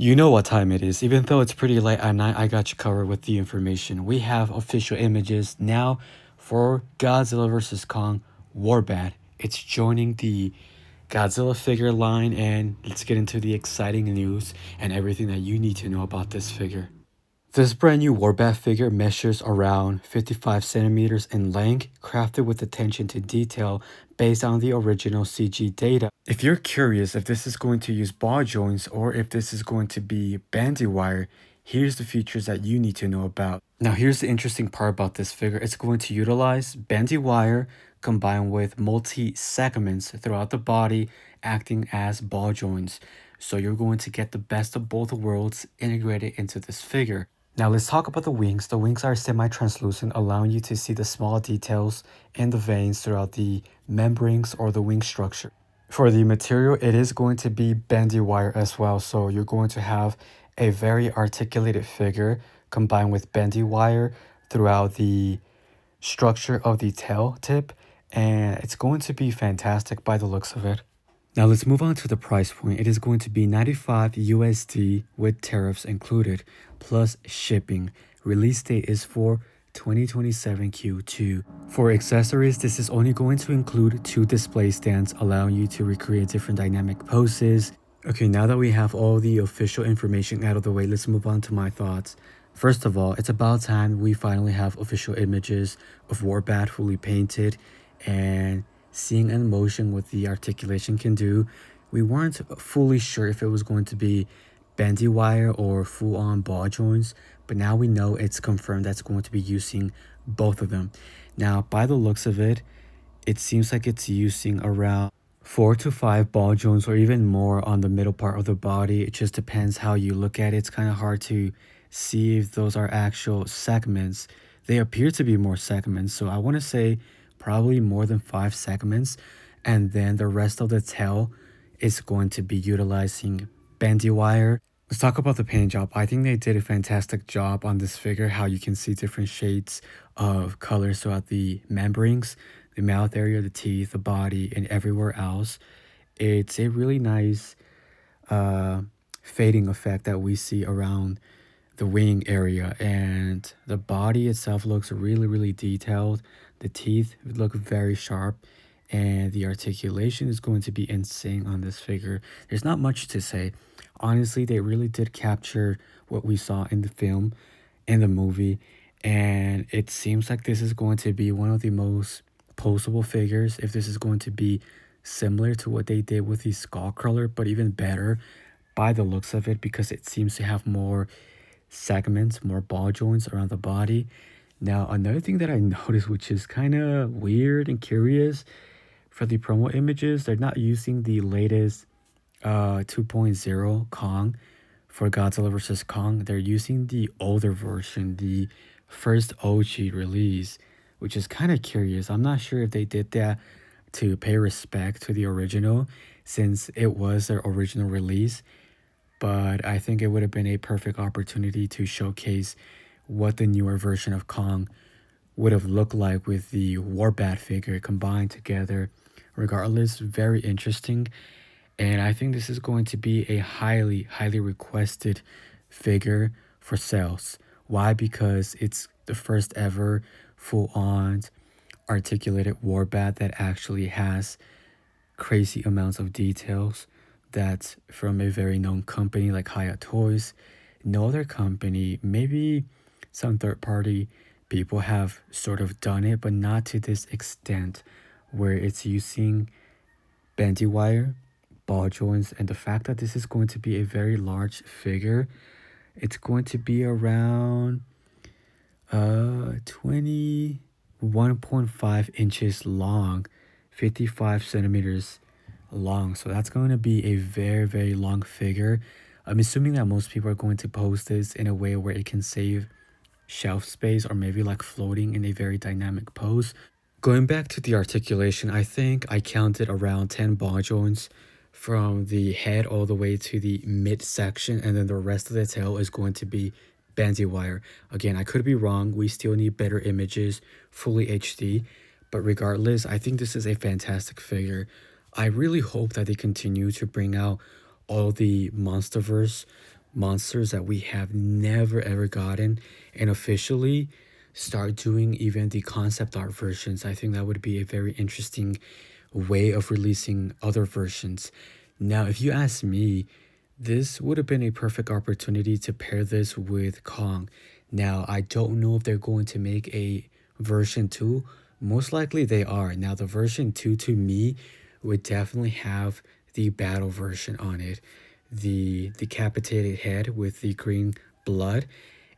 You know what time it is. Even though it's pretty late at night, I got you covered with the information. We have official images now for Godzilla vs. Kong WarBat. It's joining the Godzilla figure line, and let's get into the exciting news and everything that you need to know about this figure. This brand new WarBat figure measures around 55 centimeters in length, crafted with attention to detail based on the original CG data. If you're curious if this is going to use ball joints or if this is going to be bandy wire, here's the features that you need to know about. Now here's the interesting part about this figure. It's going to utilize bandy wire combined with multi-segments throughout the body, acting as ball joints. So you're going to get the best of both worlds integrated into this figure. Now let's talk about the wings. The wings are semi-translucent, allowing you to see the small details in the veins throughout the membranes or the wing structure. For the material, it is going to be bandy wire as well. So you're going to have a very articulated figure combined with bandy wire throughout the structure of the tail tip, and it's going to be fantastic by the looks of it. Now let's move on to the price point. It is going to be 95 USD with tariffs included, plus shipping. Release date is for 2027 Q2. For accessories, this is only going to include 2 display stands, allowing you to recreate different dynamic poses. Okay, now that we have all the official information out of the way, let's move on to my thoughts. First of all, it's about time we finally have official images of WarBat fully painted, and seeing in motion what the articulation can do. We weren't fully sure if it was going to be bandy wire or full-on ball joints, but now we know it's confirmed that's going to be using both of them. Now, by the looks of it, it seems like it's using around 4 to 5 ball joints or even more on the middle part of the body. It just depends how you look at it. It's kind of hard to see if those are actual segments. They appear to be more segments, so I want to say probably more than 5 segments, and then the rest of the tail is going to be utilizing bandy wire. Let's talk about the paint job. I think they did a fantastic job on this figure, how you can see different shades of colors throughout the membranes, the mouth area, the teeth, the body, and everywhere else. It's a really nice fading effect that we see around the wing area, and the body itself looks really detailed. The teeth look very sharp, and the articulation is going to be insane on this figure. There's not much to say. Honestly, they really did capture what we saw in the film, in the movie, and it seems like this is going to be one of the most posable figures. If this is going to be similar to what they did with the Skullcrawler, but even better by the looks of it, because it seems to have more segments, more ball joints around the body. Now, another thing that I noticed, which is kind of weird and curious, for the promo images, they're not using the latest 2.0 Kong for Godzilla vs. Kong. They're using the older version, the first OG release, which is kind of curious. I'm not sure if they did that to pay respect to the original, since it was their original release, but I think it would have been a perfect opportunity to showcase what the newer version of Kong would have looked like with the WarBat figure combined together. Regardless, very interesting, and I think this is going to be a highly requested figure for sales. Why? Because it's the first ever full-on articulated WarBat that actually has crazy amounts of details. That's from a very known company like Hiya Toys. No other company, maybe some third-party people have sort of done it, but not to this extent, where it's using bandy wire, ball joints, and the fact that this is going to be a very large figure. It's going to be around 21.5 inches long, 55 centimeters long. So that's going to be a very long figure. I'm assuming that most people are going to post this in a way where it can save shelf space, or maybe like floating in a very dynamic pose. Going back to the articulation, I think I counted around 10 ball joints from the head all the way to the midsection, and then the rest of the tail is going to be bandy wire. Again, I could be wrong. We still need better images, fully HD, but regardless, I think this is a fantastic figure. I really hope that they continue to bring out all the MonsterVerse monsters that we have never ever gotten, and officially start doing even the concept art versions. I think that would be a very interesting way of releasing other versions. Now, if you ask me, this would have been a perfect opportunity to pair this with Kong. Now, I don't know if they're going to make a version 2. Most likely they are. Now, the version 2 to me would definitely have the battle version on it. The decapitated head with the green blood.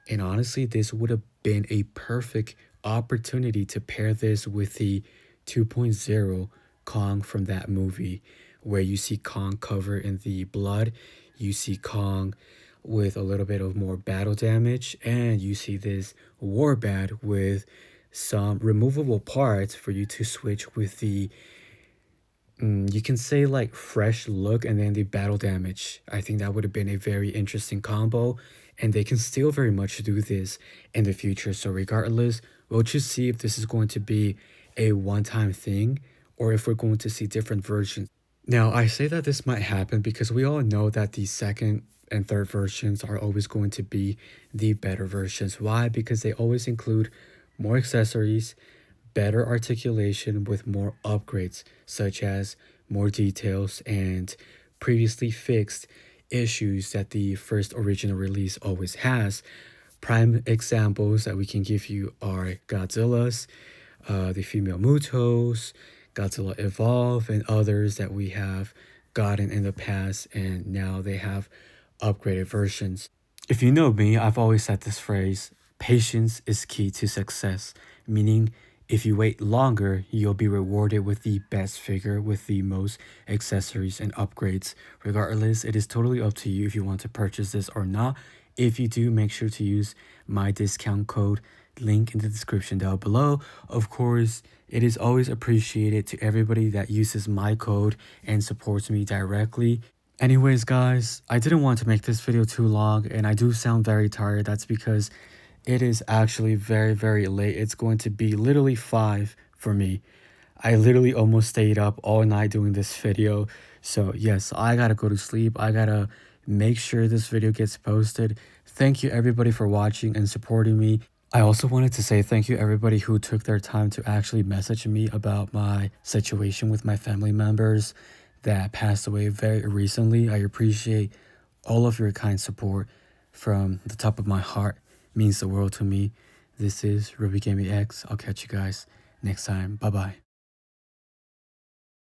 And honestly, this would have been a perfect opportunity to pair this with the 2.0 Kong from that movie, where you see Kong covered in the blood, you see Kong with a little bit of more battle damage, and you see this WarBat with some removable parts for you to switch with the you can say like fresh look and then the battle damage. I think that would have been a very interesting combo, and they can still very much do this in the future. So regardless, we'll just see if this is going to be a one-time thing or if we're going to see different versions. Now, I say that this might happen because we all know that the second and third versions are always going to be the better versions. Why? Because they always include more accessories, better articulation with more upgrades, such as more details and previously fixed issues that the first original release always has. Prime examples that we can give you are Godzilla's, the female Mutos, Godzilla Evolve, and others that we have gotten in the past, and now they have upgraded versions. If you know me, I've always said this phrase: patience is key to success, meaning if you wait longer, you'll be rewarded with the best figure with the most accessories and upgrades. Regardless, it is totally up to you if you want to purchase this or not. If you do, make sure to use my discount code, link in the description down below. Of course, it is always appreciated to everybody that uses my code and supports me directly. Anyways, guys, I didn't want to make this video too long, and I do sound very tired. That's because it is actually very, very late. It's going to be literally 5 for me. I literally almost stayed up all night doing this video. So yes, I gotta go to sleep. I gotta make sure this video gets posted. Thank you everybody for watching and supporting me. I also wanted to say thank you everybody who took their time to actually message me about my situation with my family members that passed away very recently. I appreciate all of your kind support from the top of my heart. It means the world to me. This is Ruby Gaming X. I'll catch you guys next time. Bye bye.